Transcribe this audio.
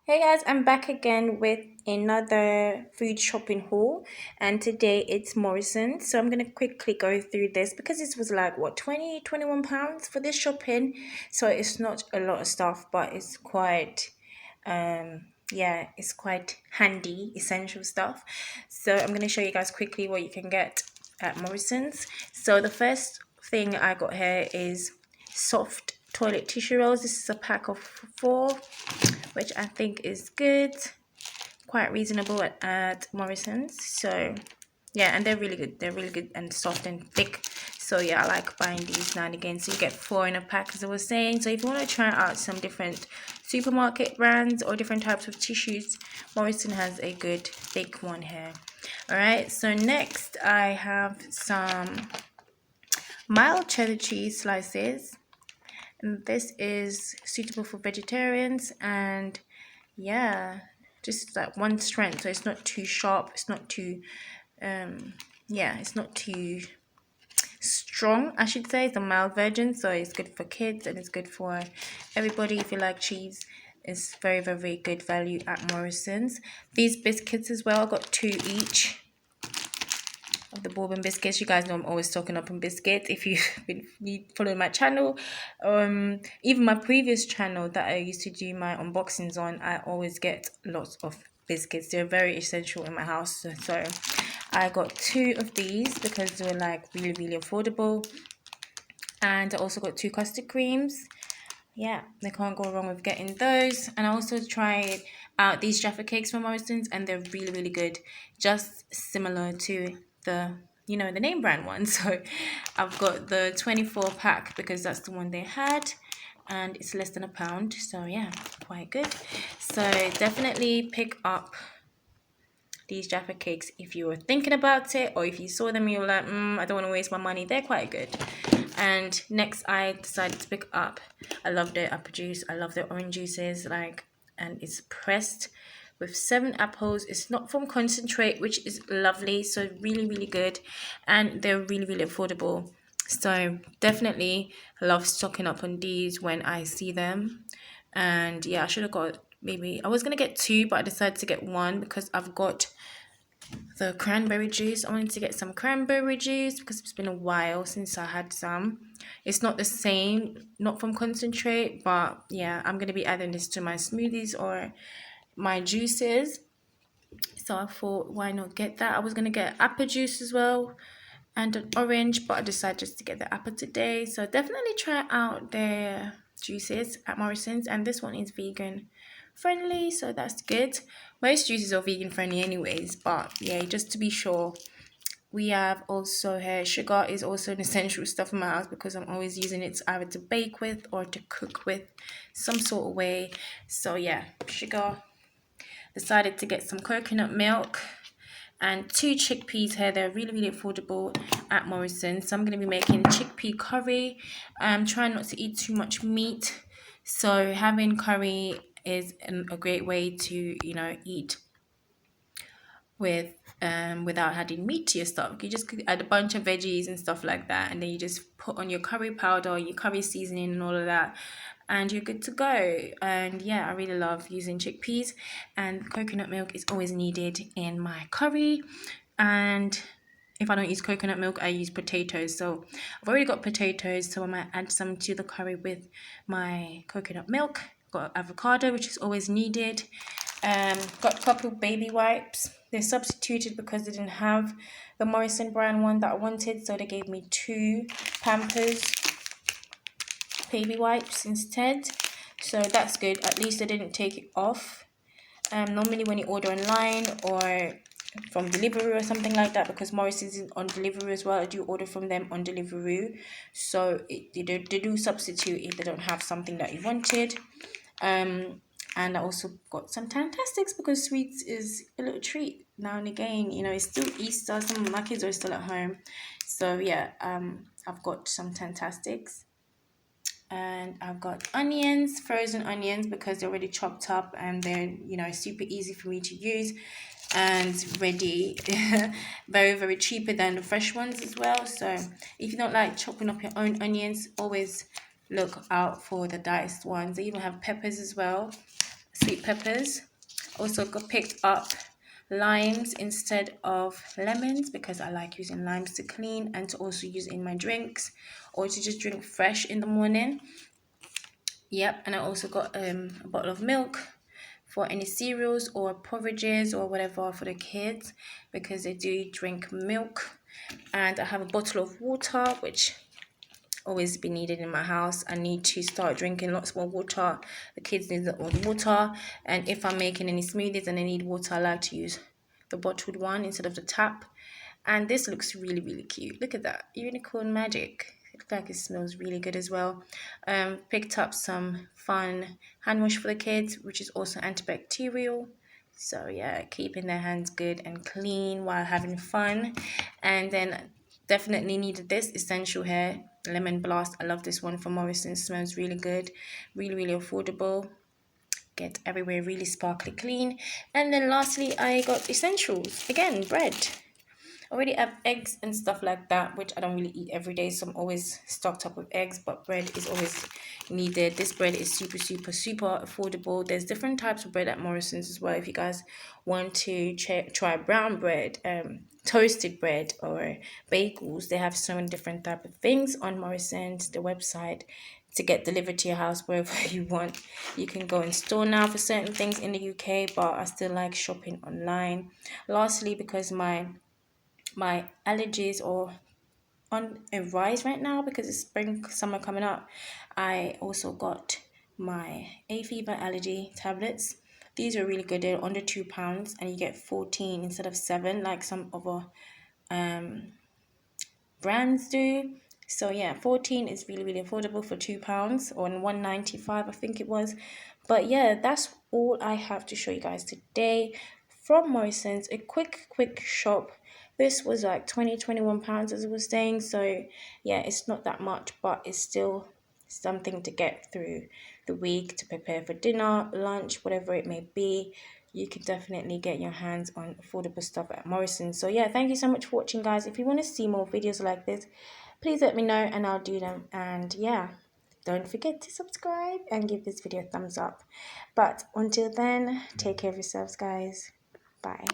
Hey guys, I'm back again with another food shopping haul, and today it's Morrisons. So I'm gonna quickly go through this because this was like what 21 pounds for this shopping. So it's not a lot of stuff, but it's quite yeah, it's quite handy, essential stuff. So I'm gonna show you guys quickly what you can get at Morrisons. So the first thing I got here is soft toilet tissue rolls. This is a pack of four, which I think is good, quite reasonable at Morrison's. So yeah, and they're really good. They're really good and soft and thick. So yeah, I like buying these now and again. So you get four in a pack, as I was saying. So if you want to try out some different supermarket brands or different types of tissues, Morrison has a good thick one here. All right. So next I have some mild cheddar cheese slices, and this is suitable for vegetarians. And yeah, just like one strength, so it's not too sharp, it's not too yeah, it's not too strong, I should say. It's a mild version, so it's good for kids and it's good for everybody. If you like cheese, it's very good value at Morrison's. These biscuits as well, I got two each of the Bourbon Biscuits. You guys know I'm always talking up on biscuits. If you've been following my channel, even my previous channel that I used to do my unboxings on, I always get lots of biscuits. They're very essential in my house. So I got two of these because they're like really affordable. And I also got two custard creams. Yeah, they can't go wrong with getting those. And I also tried out these Jaffa cakes from Morrison's, and they're really good, just similar to the the name brand one. So I've got the 24 pack because that's the one they had, and it's less than £1. So yeah, quite good. So definitely pick up these Jaffa cakes if you were thinking about it, or if you saw them you were like, I don't want to waste my money. They're quite good. And next I decided to pick up, I love their apple juice, I love their orange juices, like, and it's pressed with 7 apples. It's not from concentrate, which is lovely. So really good, and they're really affordable. So definitely love stocking up on these when I see them. And yeah, I should have got, maybe I was gonna get two, but I decided to get one because I've got the cranberry juice. I wanted to get some cranberry juice because it's been a while since I had some. It's not the same, not from concentrate, but yeah, I'm going to be adding this to my smoothies or my juices. So I thought, why not get that? I was going to get apple juice as well and an orange, but I decided just to get the apple today. So definitely try out their juices at Morrison's, and this one is vegan friendly, so that's good. Most juices are vegan friendly anyways, but yeah, just to be sure. We have also here, sugar is also an essential stuff in my house because I'm always using it either to bake with or to cook with some sort of way. So yeah, sugar. Decided to get some coconut milk and two chickpeas here. They're really affordable at Morrison's. So I'm going to be making chickpea curry. I'm trying not to eat too much meat, so having curry is a great way to eat with without adding meat to your stuff. You just could add a bunch of veggies and stuff like that, and then you just put on your curry powder, your curry seasoning and all of that, and you're good to go. And yeah, I really love using chickpeas, and coconut milk is always needed in my curry. And if I don't use coconut milk, I use potatoes. So I've already got potatoes, so I might add some to the curry with my coconut milk. Got avocado, which is always needed. Got a couple baby wipes. They substituted because they didn't have the Morrison brand one that I wanted, so they gave me two Pampers baby wipes instead. So that's good. At least they didn't take it off. Normally when you order online or from Deliveroo or something like that, because Morrison's is on Deliveroo as well, I do order from them on Deliveroo, so they do substitute if they don't have something that you wanted. And I also got some Fantastics because sweets is a little treat now and again. It's still Easter, some of my kids are still at home, so yeah, I've got some Fantastics. And I've got onions, frozen onions, because they're already chopped up and they're super easy for me to use and ready. Very cheaper than the fresh ones as well. So if you don't like chopping up your own onions, always look out for the diced ones. They even have peppers as well, sweet peppers. Also got picked up limes instead of lemons because I like using limes to clean and to also use in my drinks or to just drink fresh in the morning. Yep, and I also got a bottle of milk for any cereals or porridges or whatever for the kids because they do drink milk. And I have a bottle of water, which always be needed in my house. I need to start drinking lots more water. The kids need the water, and if I'm making any smoothies and I need water, I like to use the bottled one instead of the tap. And this looks really, really cute. Look at that, unicorn magic. It looks like it smells really good as well. Picked up some fun hand wash for the kids, which is also antibacterial. So yeah, keeping their hands good and clean while having fun. And then definitely needed this essential hair lemon blast. I love this one from Morrisons. Smells really good, really, really affordable. Get everywhere really sparkly clean. And then lastly, I got essentials again, bread. Already have eggs and stuff like that, which I don't really eat every day, so I'm always stocked up with eggs, but bread is always needed. This bread is super, super, super affordable. There's different types of bread at Morrisons as well. If you guys want to try brown bread, toasted bread, or bagels, they have so many different type of things on Morrisons, the website, to get delivered to your house wherever you want. You can go in store now for certain things in the UK, but I still like shopping online. Lastly, because my allergies are on a rise right now because it's spring summer coming up, I also got my A fever allergy tablets. These are really good. They're under £2 and you get 14 instead of 7 like some other brands do. So yeah, 14 is really, really affordable for £2 or 1.95 I think it was. But yeah, that's all I have to show you guys today from Morrisons. A quick shop. This was like £21 as I was saying. So yeah, it's not that much, but it's still something to get through the week to prepare for dinner, lunch, whatever it may be. You can definitely get your hands on affordable stuff at Morrisons. So yeah, thank you so much for watching, guys. If you want to see more videos like this, please let me know and I'll do them. And yeah, don't forget to subscribe and give this video a thumbs up. But until then, take care of yourselves, guys. Bye.